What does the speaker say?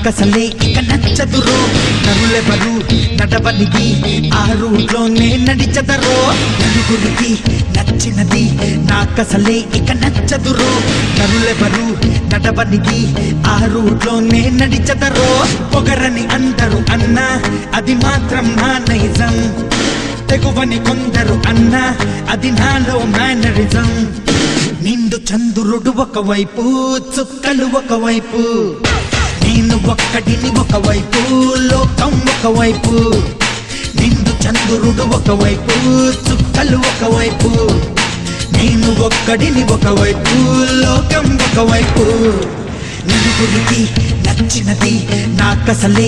నాకసలే ఇక నచ్చదురో నరులెవరు నడవనిది ఆ రూట్లోనే నడిచదరో నలుగురికి నచ్చినది నాకసలే ఇక నచ్చదురో నరులెవరు నడవనిది ఆ రూట్లోనే నడిచదరో పొగరని అందరూ అన్నా అది మాత్రం నా నైజం తెగువని కొందరు అన్నా అది నాలో మేనరిజం నిండు చంద్రుడు ఒకవైపు చుక్కలు ఒకవైపు నేను ఒక్కడిని ఒకవైపు లోకం ఒకవైపు నిండు చంద్రుడు ఒకవైపు చుక్కలు ఒకవైపు నేను ఒక్కడిని ఒకవైపు లోకం ఒకవైపు నలుగురికి నచ్చినది నాకసలే